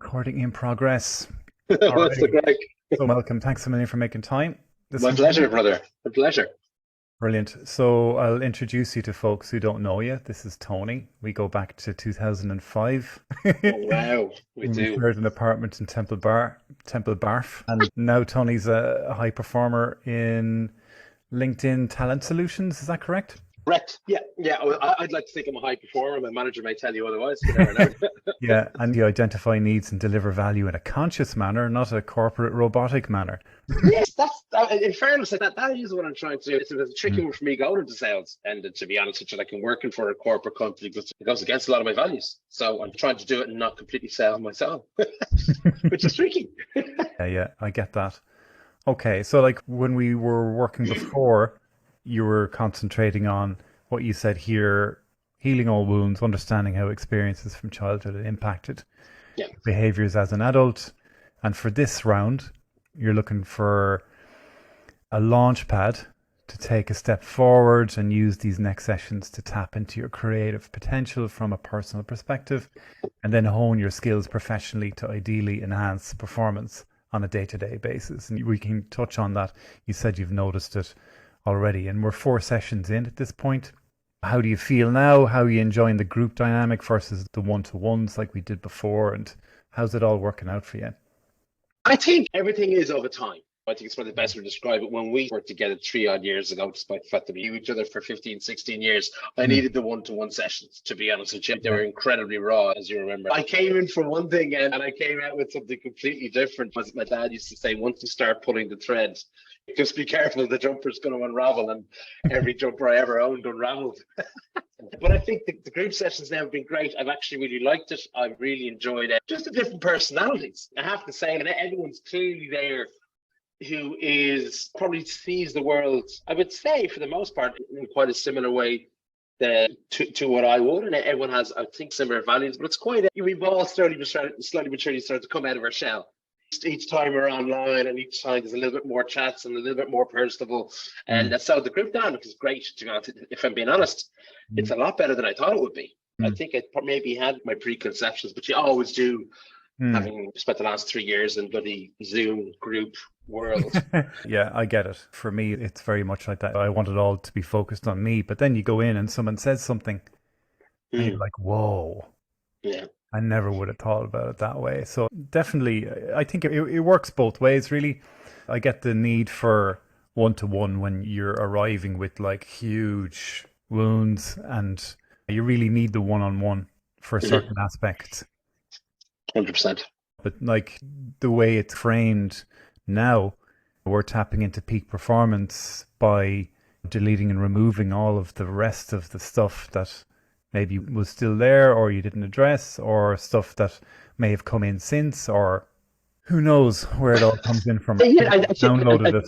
Recording in progress. All That's the right. Greg. So welcome. Thanks a million for making time this My pleasure, morning. brother. My pleasure. Brilliant. So I'll introduce you to folks who don't know you. This is Tony. We go back to 2005 Oh, wow. We when we do. shared an apartment in Temple Barf. And now Tony's a high performer in LinkedIn Talent Solutions. Is that correct? Correct. Yeah, yeah. I'd like to think I'm a high performer. My manager may tell you otherwise. You never know. Yeah, and you identify needs and deliver value in a conscious manner, not a corporate robotic manner. Yes, in fairness, that is what I'm trying to do. It's a tricky Mm. one for me going into sales. And to be honest with you, like I'm working for a corporate company because it goes against a lot of my values. So I'm trying to do it and not completely sell myself, which is tricky. Yeah, yeah, I get that. Okay, so like when we were working before, you were concentrating on what you said here, healing all wounds, understanding how experiences from childhood had impacted Yeah. behaviors as an adult. And for this round, you're looking for a launch pad to take a step forward and use these next sessions to tap into your creative potential from a personal perspective and then hone your skills professionally to ideally enhance performance on a day-to-day basis. And we can touch on that. You said you've noticed it already, and we're 4 sessions in at this point. How do you feel now? How are you enjoying the group dynamic versus the one-to-ones like we did before? And how's it all working out for you? I think everything is over time. I think it's probably the best way to describe it. When we worked together 3 odd years ago, despite the fact that we knew each other for 15, 16 years, I Mm, needed the one-to-one sessions, to be honest with you. They yeah. were incredibly raw, as you remember. I came in for one thing and I came out with something completely different. As my dad used to say, once you start pulling the thread, just be careful, the jumper's going to unravel. And every jumper I ever owned unraveled. But I think the group sessions now have been great. I've actually really liked it. I've really enjoyed it. Just the different personalities. I have to say, and everyone's clearly there who is probably sees the world, I would say, for the most part, in quite a similar way to what I would. And everyone has, I think, similar values, but it's quite, we've all slowly but surely started to come out of our shell. Each time we're online and each time there's a little bit more chats and a little bit more personable. Mm, And so the group dynamic is great. To be honest, if I'm being honest, it's mm, a lot better than I thought it would be. I mm, think I maybe had my preconceptions, but you always do, mm. having spent the last 3 years in bloody Zoom group world. Yeah, I get it. For me, it's very much like that. I want it all to be focused on me, but then you go in and someone says something and you're Mm, like, whoa, yeah. I never would have thought about it that way. So definitely, I think it works both ways, really. I get the need for one-to-one when you're arriving with like huge wounds and you really need the one-on-one for certain Mhm. aspects. 100%. But like the way it's framed now, we're tapping into peak performance by deleting and removing all of the rest of the stuff that maybe was still there or you didn't address or stuff that may have come in since or who knows where it all comes in from. Yeah, I think, Downloaded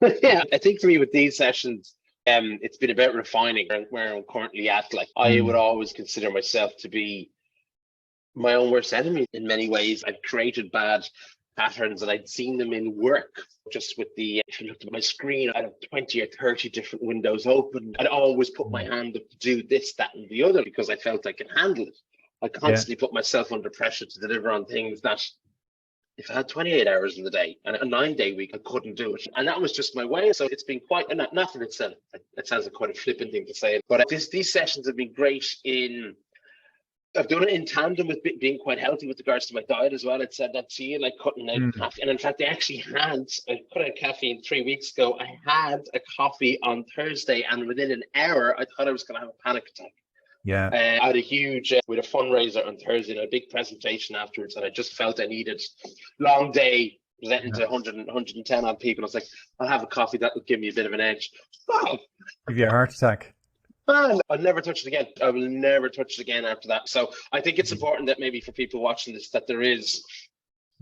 it. yeah, I think for me with these sessions, it's been about refining where I'm currently at. Like I would Mm, always consider myself to be my own worst enemy in many ways. I've created bad patterns and I'd seen them in work. Just with if you looked at my screen, I'd have 20 or 30 different windows open. I'd always put my mm. hand up to do this, that, and the other because I felt I could handle it. I Yeah, constantly put myself under pressure to deliver on things that if I had 28 hours in the day and a 9 day week, I couldn't do it. And that was just my way. So it's been quite, and not that it sounds like quite a flippant thing to say, but these sessions have been great I've done it in tandem with being quite healthy with regards to my diet as well. I'd said that to you, like cutting out mm, caffeine. And in fact, I cut out caffeine 3 weeks ago. I had a coffee on Thursday, and within an hour, I thought I was going to have a panic attack. yeah, I had a huge, with a fundraiser on Thursday and a big presentation afterwards, and I just felt I needed long day presenting yeah. to 110 odd people. I was like, I'll have a coffee that will give me a bit of an edge. Oh, Give you a heart attack. man, I'll never touch it again. I will never touch it again after that. So I think it's Mm, important that maybe for people watching this, that there is,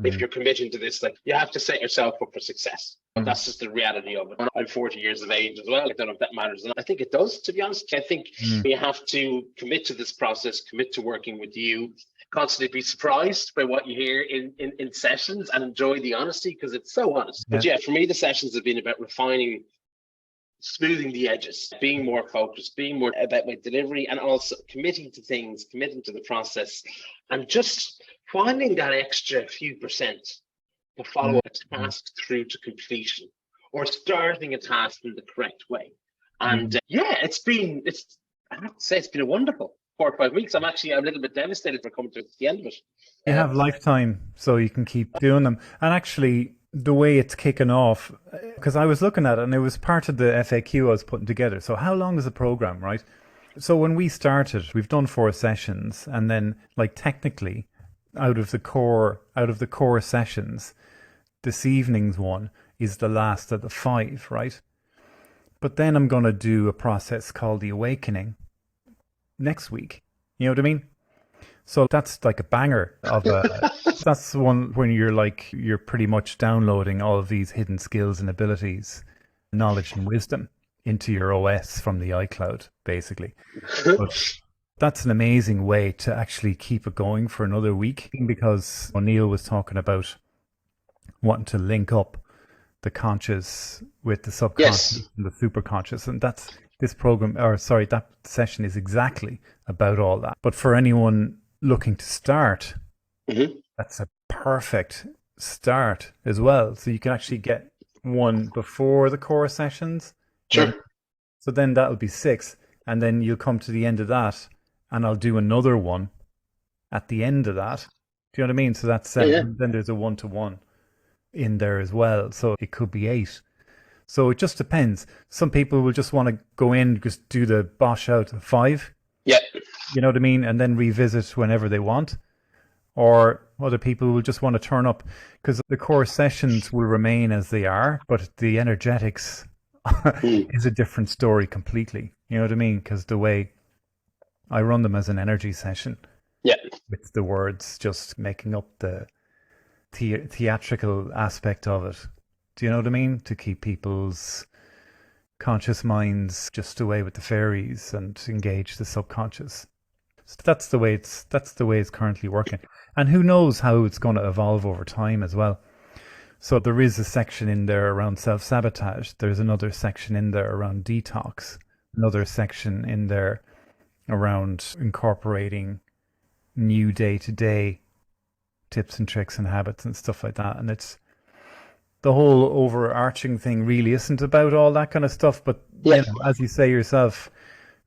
if mm, you're committing to this, like you have to set yourself up for success. But mm, that's just the reality of it. I'm 40 years of age as well. I don't know if that matters. And I think it does, to be honest. I think mm. you have to commit to this process, commit to working with you, constantly be surprised by what you hear in sessions and enjoy the honesty because it's so honest. But Yeah, yeah, for me, the sessions have been about refining, smoothing the edges, being more focused, being more about my delivery, and also committing to things, committing to the process, and just finding that extra few percent to follow a task through to completion, or starting a task in the correct way. And I have to say, it's been a wonderful 4 or 5 weeks. I'm a little bit devastated for coming to the end of it. You have lifetime, so you can keep doing them. And actually, the way it's kicking off, because I was looking at it and it was part of the FAQ I was putting together. So how long is the program, right? So when we started, we've done 4 sessions, and then like technically out of the core sessions, this evening's one is the last of the 5, right? But then I'm going to do a process called the Awakening next week. You know what I mean? So that's like a banger of a, that's one when you're pretty much downloading all of these hidden skills and abilities, knowledge and wisdom into your OS from the iCloud, basically. But that's an amazing way to actually keep it going for another week, because O'Neill was talking about wanting to link up the conscious with the subconscious and the superconscious, and that's that session is exactly about all that. But for anyone looking to start, that's a perfect start as well. So you can actually get one before the core sessions. Sure. So then that'll be 6, and then you'll come to the end of that, and I'll do another one at the end of that. Do you know what I mean? So that's 7. Yeah. Then there's a 1-to-1 in there as well. So it could be 8. So it just depends. Some people will just want to go in, just do the bosh out of 5. Yeah. You know what I mean? And then revisit whenever they want. Or other people will just want to turn up, because the core sessions will remain as they are, but the energetics is a different story completely. You know what I mean? Because the way I run them as an energy session, with the words, just making up the theatrical aspect of it. Do you know what I mean? To keep people's conscious minds just away with the fairies and engage the subconscious. So that's the way it's currently working. And who knows how it's going to evolve over time as well. So there is a section in there around self-sabotage. There's another section in there around detox. Another section in there around incorporating new day-to-day tips and tricks and habits and stuff like that. And it's the whole overarching thing really isn't about all that kind of stuff. But you know, as you say yourself,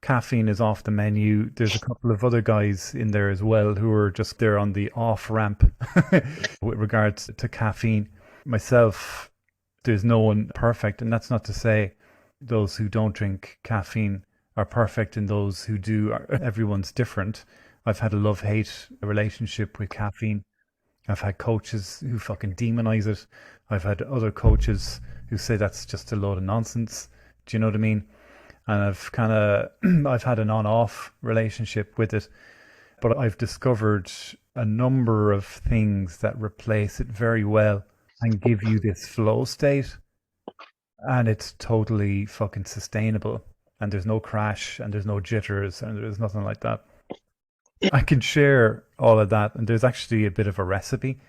caffeine is off the menu. There's a couple of other guys in there as well who are just there on the off ramp with regards to caffeine. Myself, there's no one perfect, and that's not to say those who don't drink caffeine are perfect and those who do everyone's different. I've had a love-hate relationship with caffeine. I've had coaches who fucking demonize it. I've had other coaches who say that's just a load of nonsense. Do you know what I mean? And I've had an on-off relationship with it, but I've discovered a number of things that replace it very well and give you this flow state, and it's totally fucking sustainable, and there's no crash and there's no jitters and there's nothing like that. I can share all of that, and there's actually a bit of a recipe.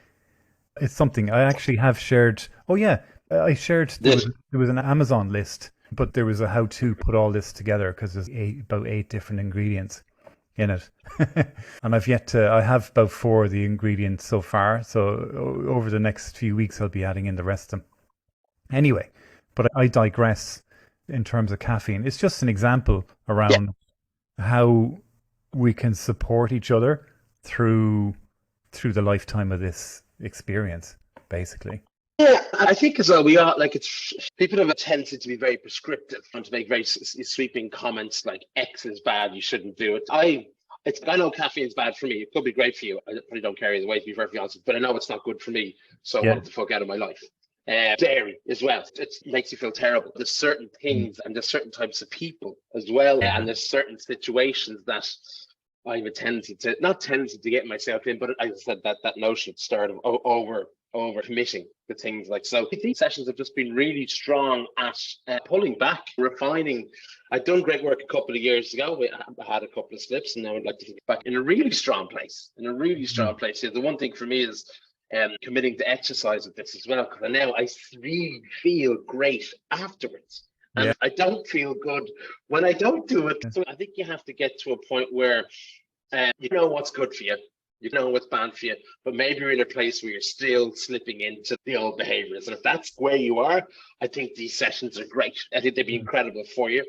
It's something I actually have shared. Oh yeah, I shared, there was an Amazon list, but there was a how to put all this together, because there's about 8 different ingredients in it. And I have about 4 of the ingredients so far. So over the next few weeks, I'll be adding in the rest of them. Anyway, but I digress in terms of caffeine. It's just an example around how we can support each other through the lifetime of this experience, basically. Yeah, I think as well, we are people have a tendency to be very prescriptive and to make very sweeping comments like X is bad, you shouldn't do it. I know caffeine is bad for me. It could be great for you. I probably don't care either way, to be perfectly honest, but I know it's not good for me. So I want it the fuck out of my life. Dairy as well. It makes you feel terrible. There's certain things and there's certain types of people as well. And there's certain situations that I have a tendency to get myself in, but as I said, that notion at the start of over committing to things like so. These sessions have just been really strong at pulling back, refining. I'd done great work a couple of years ago. I had a couple of slips, and now I'd like to get back in a really strong place. Yeah, the one thing for me is committing to exercise with this as well, because now I really feel great afterwards. And I don't feel good when I don't do it. So I think you have to get to a point where you know what's good for you. You know what's bad for you, but maybe you're in a place where you're still slipping into the old behaviors. And if that's where you are, I think these sessions are great. I think they'd be incredible for you,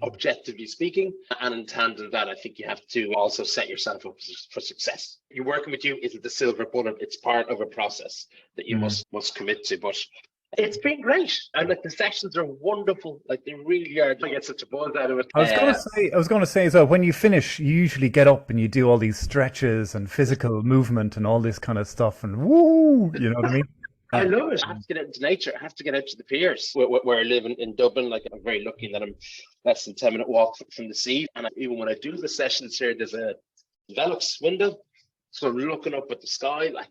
objectively speaking. And in tandem with that, I think you have to also set yourself up for success. You're working with you isn't the silver bullet. It's part of a process that you must commit to. But it's been great. And like the sessions are wonderful. Like they really are. I get such a buzz out of it. I was gonna say as well, when you finish, you usually get up and you do all these stretches and physical movement and all this kind of stuff and woo, you know what I mean? I love it. I have to get out into nature. I have to get out to the piers where I live in Dublin. Like I'm very lucky that I'm less than 10-minute walk from the sea. And even when I do the sessions here, there's a Velux window. So I'm looking up at the sky, like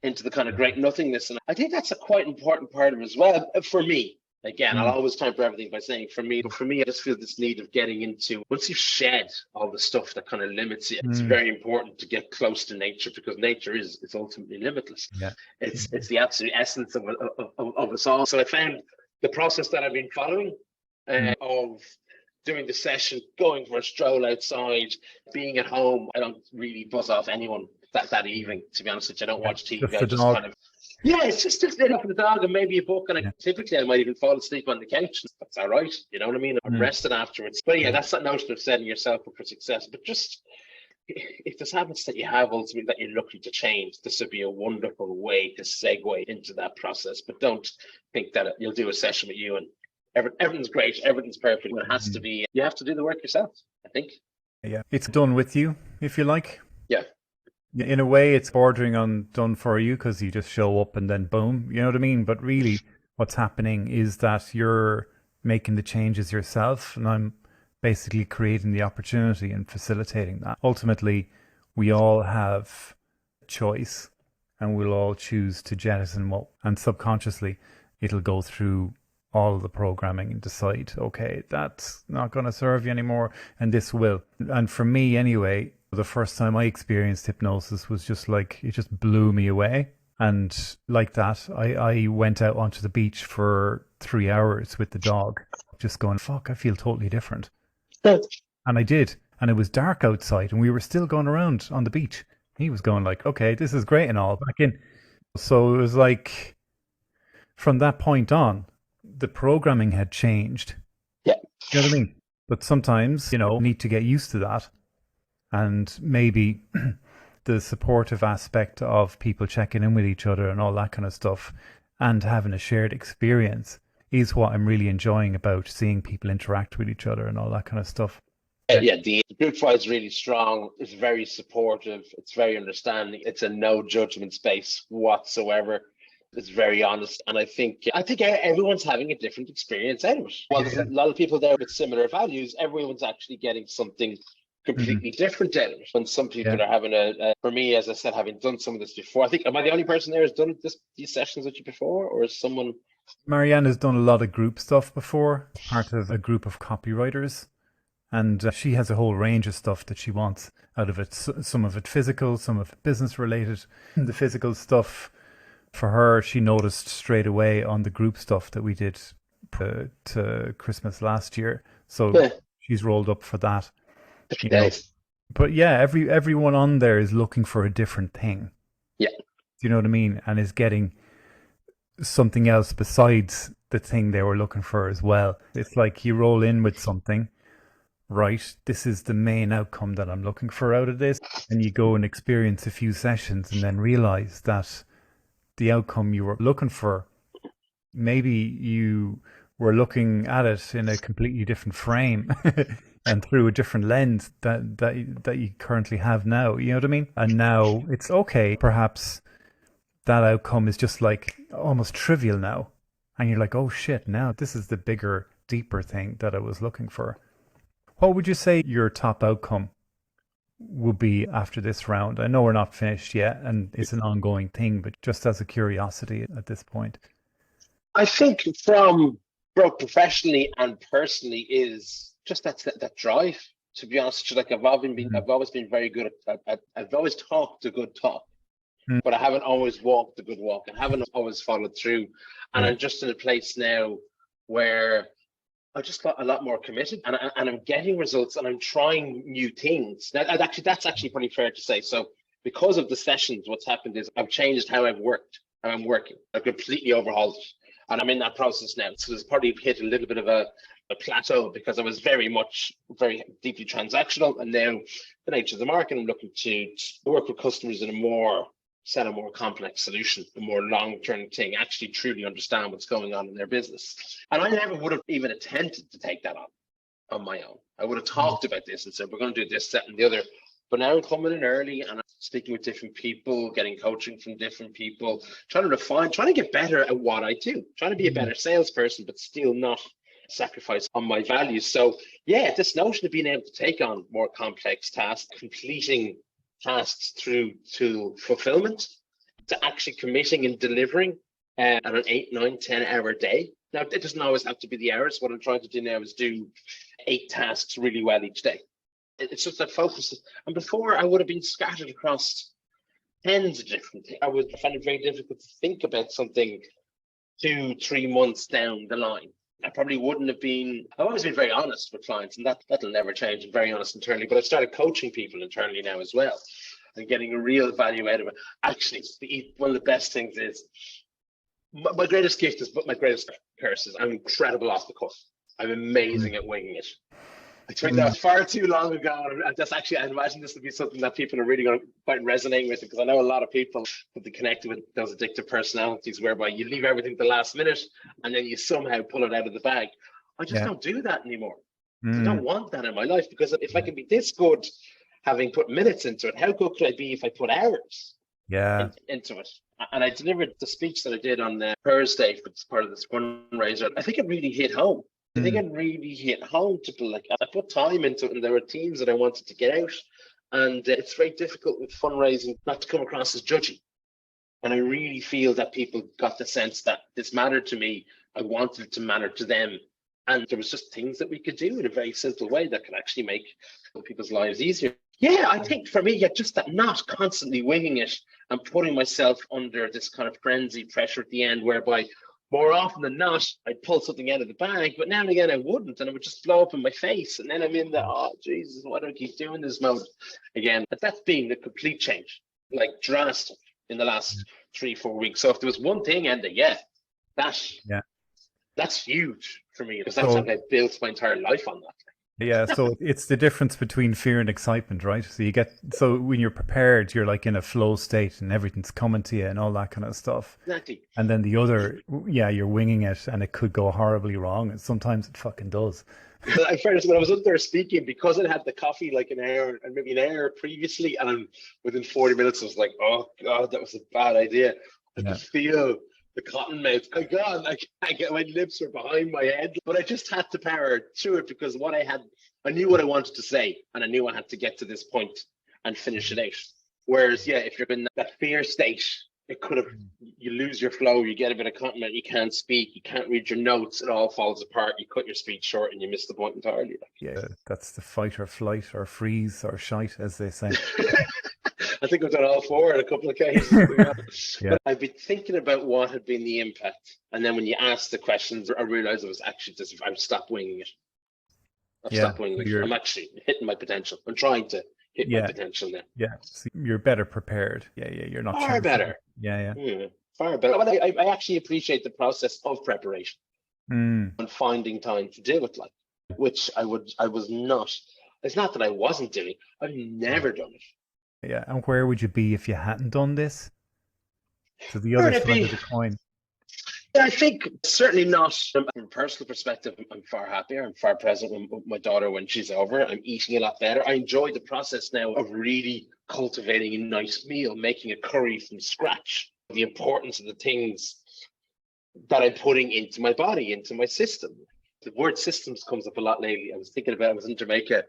into the kind of great nothingness. And I think that's a quite important part of it as well for me. Again, I'll always temper everything by saying for me, I just feel this need of getting into, once you've shed all the stuff that kind of limits you, it's very important to get close to nature because nature is ultimately limitless. Yeah. It's the absolute essence of us all. So I found the process that I've been following of doing the session, going for a stroll outside, being at home. I don't really buzz off anyone that evening, to be honest with you. I don't watch TV. I just kind of, it's just enough for the dog and maybe a book. And typically I might even fall asleep on the couch. That's all right. You know what I mean? I'm rested afterwards. But yeah, that's that notion of setting yourself up for success. But just if there's habits that you have ultimately that you're looking to change, this would be a wonderful way to segue into that process. But don't think that you'll do a session with you and everything's great, everything's perfect. It has to be, you have to do the work yourself, I think. Yeah, it's done with you, if you like. Yeah. In a way, it's bordering on done for you because you just show up and then boom, you know what I mean? But really, what's happening is that you're making the changes yourself, and I'm basically creating the opportunity and facilitating that. Ultimately, we all have choice, and we'll all choose to jettison what, and subconsciously, it'll go through all of the programming and decide, okay, that's not going to serve you anymore, and this will. And for me, anyway, the first time I experienced hypnosis was just like, it just blew me away. And like that, I went out onto the beach for 3 hours with the dog, just going, fuck, I feel totally different. And I did. And it was dark outside and we were still going around on the beach. He was going like, okay, this is great and all, back in. So it was like, from that point on, the programming had changed. Yeah. You know what I mean? But sometimes, need to get used to that. And maybe the supportive aspect of people checking in with each other and all that kind of stuff and having a shared experience is what I'm really enjoying about seeing people interact with each other and all that kind of stuff. Yeah, the group fight is really strong. It's very supportive. It's very understanding. It's a no judgment space whatsoever. It's very honest. And I think everyone's having a different experience out of it. While there's a lot of people there with similar values, everyone's actually getting something completely different out of it. And some people are having for me, as I said, having done some of this before, I think, am I the only person there who's done these sessions with you before, or is someone? Marianne has done a lot of group stuff before, part of a group of copywriters, and she has a whole range of stuff that she wants out of it. Some of it physical, some of it business related. The physical stuff for her, she noticed straight away on the group stuff that we did to Christmas last year. So she's rolled up for that. But yeah, everyone on there is looking for a different thing. Yeah. Do you know what I mean? And is getting something else besides the thing they were looking for as well. It's like you roll in with something, right? This is the main outcome that I'm looking for out of this. And you go and experience a few sessions and then realize that the outcome you were looking for, maybe you were looking at it in a completely different frame. And through a different lens that you currently have now, you know what I mean? And now it's okay. Perhaps that outcome is just like almost trivial now. And you're like, oh shit, now this is the bigger, deeper thing that I was looking for. What would you say your top outcome would be after this round? I know we're not finished yet and it's an ongoing thing, but just as a curiosity at this point. I think from both professionally and personally is just that drive, to be honest. Like I've always been very good at I've always talked a good talk, but I haven't always walked a good walk. I haven't always followed through. And I'm just in a place now where I just got a lot more committed and I'm getting results and I'm trying new things. That's actually pretty fair to say. So because of the sessions, what's happened is I've changed how I've worked, how I'm working. I've completely overhauled it. And I'm in that process now. So there's probably hit a little bit of a plateau because I was very deeply transactional. And now the nature of the market, I'm looking to work with customers in sell a more complex solution, a more long-term thing, actually truly understand what's going on in their business. And I never would have even attempted to take that on my own. I would have talked about this and said, we're going to do this, that, and the other. But now I'm coming in early and I'm speaking with different people, getting coaching from different people, trying to refine, trying to get better at what I do, trying to be a better salesperson, but still not sacrifice on my values. So yeah, this notion of being able to take on more complex tasks, completing tasks through to fulfillment, to actually committing and delivering at an 8, 9, 10-hour day. Now, it doesn't always have to be the hours. What I'm trying to do now is do 8 tasks really well each day. It's just that focus. And before, I would have been scattered across tens of different things. I would find it very difficult to think about something 2, 3 months down the line. I probably wouldn't have been. I've always been very honest with clients, and that'll never change. I'm very honest internally, but I've started coaching people internally now as well and getting a real value out of it. Actually, one of the best things is my greatest gift is, but my greatest curse is I'm incredible off the cuff. I'm amazing at winging it. I took that far too long ago, and that's actually, I imagine this would be something that people are really going to quite resonate with, because I know a lot of people will be connected with those addictive personalities whereby you leave everything to the last minute and then you somehow pull it out of the bag. I just don't do that anymore. I don't want that in my life, because if I can be this good having put minutes into it, how good could I be if I put hours into it? And I delivered the speech that I did on Thursday for part of this fundraiser. I think it really hit home. I think it really hit home to people. Like, I put time into it, and there were themes that I wanted to get out. And it's very difficult with fundraising not to come across as judgy. And I really feel that people got the sense that this mattered to me. I wanted it to matter to them. And there was just things that we could do in a very simple way that could actually make people's lives easier. Yeah, I think for me, just that not constantly winging it and putting myself under this kind of frenzied pressure at the end, whereby more often than not, I'd pull something out of the bag, but now and again I wouldn't, and it would just blow up in my face. And then I'm in the, oh, Jesus, why do I keep doing this mode again? But that's been the complete change, like drastic in the last 3-4 weeks. So if there was one thing, Andy, that's huge for me, because that's how I built my entire life on that. Yeah, so it's the difference between fear and excitement, right? So when you're prepared, you're like in a flow state and everything's coming to you and all that kind of stuff. Exactly. And then the other, you're winging it and it could go horribly wrong. And sometimes it fucking does. In fairness, when I was up there speaking, because I had the coffee like an hour and maybe an hour previously, and within 40 minutes I was like, oh God, that was a bad idea. I could feel the cotton mouth. My God, my lips were behind my head, but I just had to power through it, because I knew what I wanted to say, and I knew I had to get to this point and finish it out. Whereas, if you're in that fear state, you lose your flow, you get a bit of cotton mouth, you can't speak, you can't read your notes, it all falls apart, you cut your speech short and you miss the point entirely. Yeah, that's the fight or flight or freeze or shite, as they say. I think I've done all 4 in a couple of cases. But I've been thinking about what had been the impact. And then when you ask the questions, I realized it was actually I've stopped winging it. I've stopped winging it. I'm actually hitting my potential. I'm trying to hit my potential now. Yeah, so you're better prepared. You're not far better. Far better. But I actually appreciate the process of preparation and finding time to do it, which I was not. It's not that I wasn't doing. I've never done it. Yeah, and where would you be if you hadn't done this? So the other side of the coin. Yeah, I think certainly not. From a personal perspective, I'm far happier. I'm far present with my daughter when she's over. I'm eating a lot better. I enjoy the process now of really cultivating a nice meal, making a curry from scratch. The importance of the things that I'm putting into my body, into my system. The word systems comes up a lot lately. I was in Jamaica,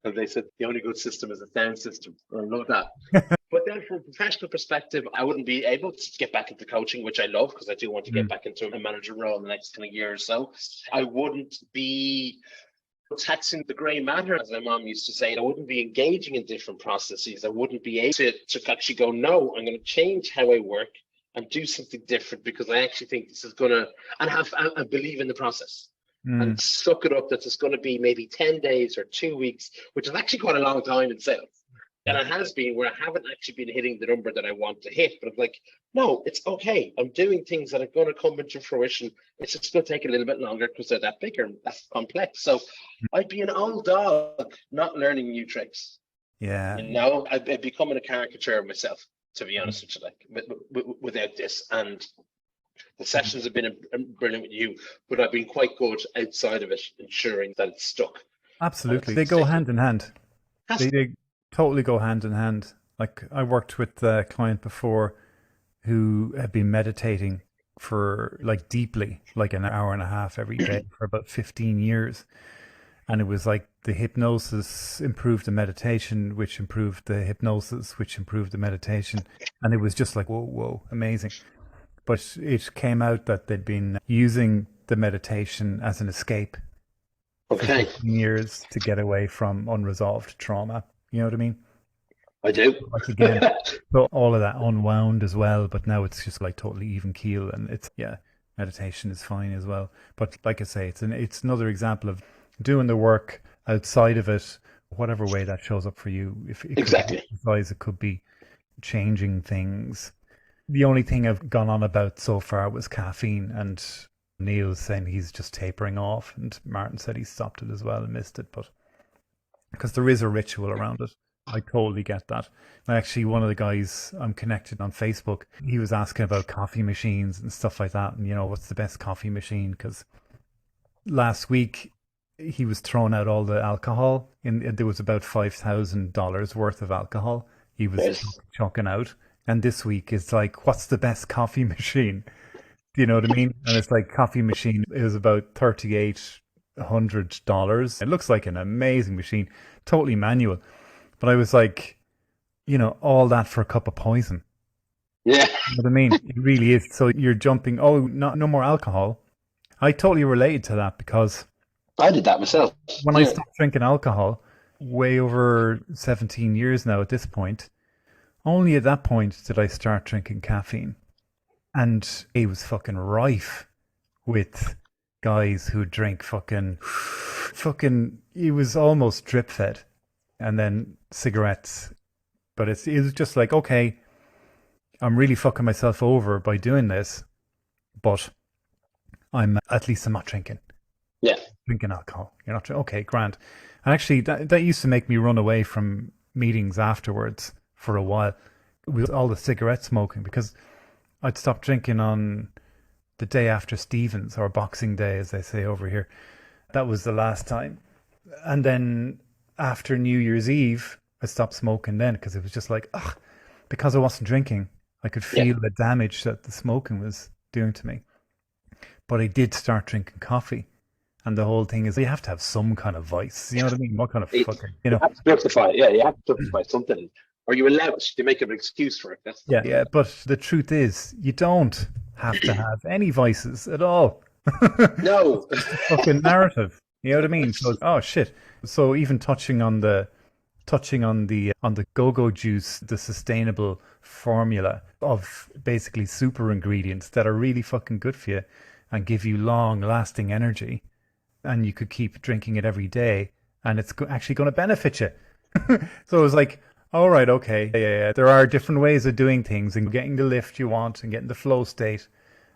and they said the only good system is a sound system. I love that. But then from a professional perspective, I wouldn't be able to get back into coaching, which I love, because I do want to get back into a manager role in the next kind of year or so. I wouldn't be taxing the grey matter, as my mom used to say. I wouldn't be engaging in different processes. I wouldn't be able to actually go, no, I'm going to change how I work and do something different, because I actually think this is going to, and believe in the process. And suck it up that it's going to be maybe 10 days or 2 weeks, which is actually quite a long time in sales. And it has been where I haven't actually been hitting the number that I want to hit, but I'm like, no, it's okay. I'm doing things that are going to come into fruition. It's just going to take a little bit longer because they're that bigger, that complex. So I'd be an old dog not learning new tricks. Yeah. I'd be becoming a caricature of myself, to be honest with you, like without this. And the sessions have been brilliant with you, but I've been quite good outside of it, ensuring that it's stuck. Absolutely. They go hand in hand. They totally go hand in hand. Like I worked with a client before who had been meditating for like deeply, like an hour and a half every day for about 15 years. And it was like the hypnosis improved the meditation, which improved the hypnosis, which improved the meditation. And it was just like, whoa, amazing. But it came out that they'd been using the meditation as an escape for 15 years to get away from unresolved trauma. You know what I mean? I do. Like again, so all of that unwound as well, but now it's just like totally even keel, and it's meditation is fine as well. But like I say, it's another example of doing the work outside of it, whatever way that shows up for you. If it exactly, could be exercise, it could be changing things. The only thing I've gone on about so far was caffeine, and Neil's saying he's just tapering off, and Martin said he stopped it as well and missed it, but because there is a ritual around it. I totally get that. Actually, one of the guys I'm connected on Facebook, he was asking about coffee machines and stuff like that, and what's the best coffee machine? Because last week he was throwing out all the alcohol, there was about $5,000 worth of alcohol he was chucking out, and this week is like, what's the best coffee machine? Do you know what I mean? And it's like coffee machine is about $3,800. It looks like an amazing machine, totally manual. But I was like, all that for a cup of poison. Yeah. You know what I mean? It really is. So you're jumping, no more alcohol. I totally related to that because I did that myself. When I stopped drinking alcohol, way over 17 years now at this point, only at that point did I start drinking caffeine. And it was fucking rife with guys who drink fucking, it was almost drip fed. And then cigarettes. But it was just like, okay, I'm really fucking myself over by doing this, but at least I'm not drinking. Yeah. Drinking alcohol. You're not okay, grand. And actually that used to make me run away from meetings afterwards for a while with all the cigarette smoking, because I'd stop drinking on the day after Stevens, or Boxing Day as they say over here. That was the last time. And then after New Year's Eve, I stopped smoking then, because it was just like, because I wasn't drinking, I could feel the damage that the smoking was doing to me. But I did start drinking coffee. And the whole thing is, you have to have some kind of vice. You know what I mean? What kind of fucking, You have to justify it. Yeah, you have to justify something. Or you allow it. You make an excuse for it. Yeah, but the truth is, you don't have to have any vices at all. No. It's just a fucking narrative. You know what I mean? So, oh shit. So even touching on the go-go juice, the sustainable formula of basically super ingredients that are really fucking good for you and give you long-lasting energy, and you could keep drinking it every day, and it's actually going to benefit you. So it was like, all right, okay, yeah. There are different ways of doing things and getting the lift you want and getting the flow state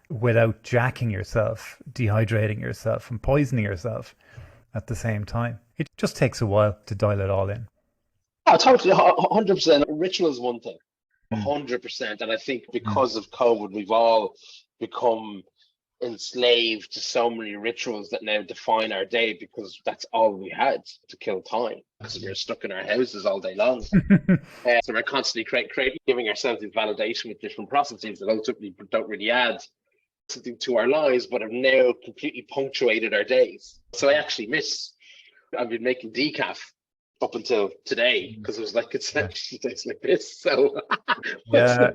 without jacking yourself, dehydrating yourself, and poisoning yourself at the same time. It just takes a while to dial it all in. Oh, totally, 100%. Ritual is one thing, 100%. And I think because of COVID, we've all become enslaved to so many rituals that now define our day, because that's all we had to kill time, because we were stuck in our houses all day long. So we're constantly giving ourselves this validation with different processes that ultimately don't really add something to our lives, but have now completely punctuated our days. So I actually I've been making decaf up until today, because it was like, it's actually tastes like this. So yeah.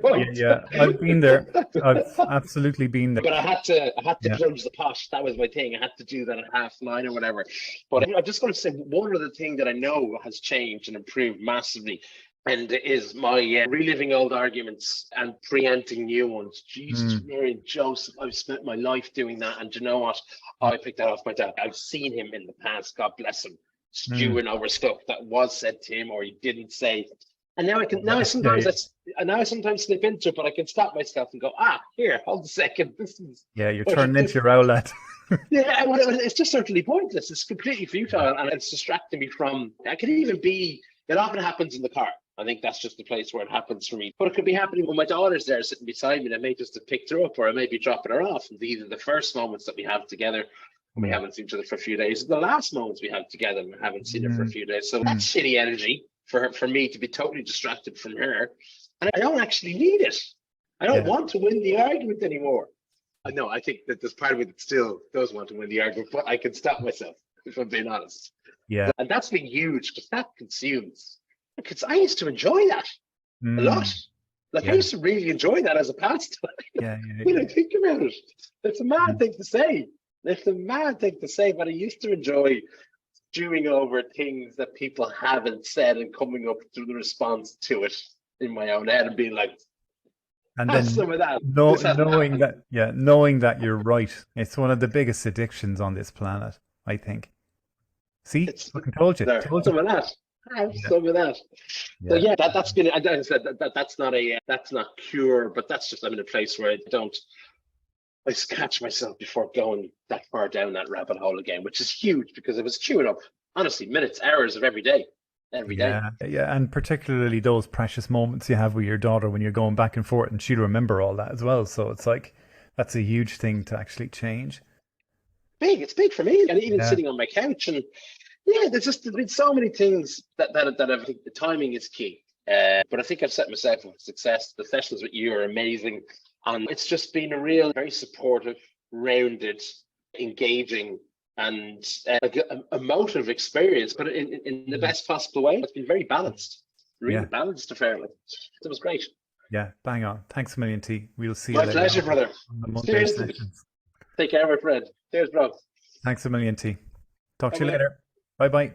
I've been there. I've absolutely been there. But I had to plunge the pot. That was my thing. I had to do that at 9:30 or whatever. But I'm just going to say one other thing that I know has changed and improved massively, and is my reliving old arguments and preempting new ones. Jesus, Mary and Joseph, I've spent my life doing that. And you know what? I picked that off my dad. I've seen him in the past, God bless him, stewing over stuff that was said to him or he didn't say. And now I can now I sometimes and now I sometimes slip into it, but I can stop myself and go, here, hold a second. This is Yeah, you're turning into your owlet. yeah, it's just certainly pointless. It's completely futile, and it's distracting me from. I could even be. It often happens in the car. I think that's just the place where it happens for me. But it could be happening when my daughter's there sitting beside me, and I may just have picked her up, or I may be dropping her off. And these are the first moments that we have together when we haven't seen each other for a few days. The last moments we have together and we haven't seen her for a few days. So that's shitty energy for me to be totally distracted from her. And I don't actually need it. I don't want to win the argument anymore. No, I think that there's part of me that still does want to win the argument, but I can stop myself, if I'm being honest. Yeah. And that's been huge because that consumes. Because I used to enjoy that a lot. Like I used to really enjoy that as a pastime. When I think about it, it's a mad thing to say. It's a mad thing to say, but I used to enjoy stewing over things that people haven't said and coming up to the response to it in my own head and being like, and then some of that. Knowing that you're right. It's one of the biggest addictions on this planet, I think. See, I told you. Some of that. Some of that. So yeah, that's been. As I said, that's not cure, but that's just I'm in a place where I catch myself before going that far down that rabbit hole again, which is huge because I was chewing up honestly minutes, hours of every day. Yeah, and particularly those precious moments you have with your daughter when you're going back and forth, and she'll remember all that as well. So it's like that's a huge thing to actually change. It's big for me, and even sitting on my couch, and there's been so many things that I think the timing is key. But I think I've set myself up for success. The sessions with you are amazing, and it's just been a real, very supportive, rounded, engaging, and a emotive experience, but in the best possible way. It's been very balanced, really balanced affair. It was great. Yeah, bang on. Thanks a million, T. We'll see you later. My pleasure, brother. Take care, my friend. Cheers, bro. Thanks a million, T. Talk to you later. Bye-bye.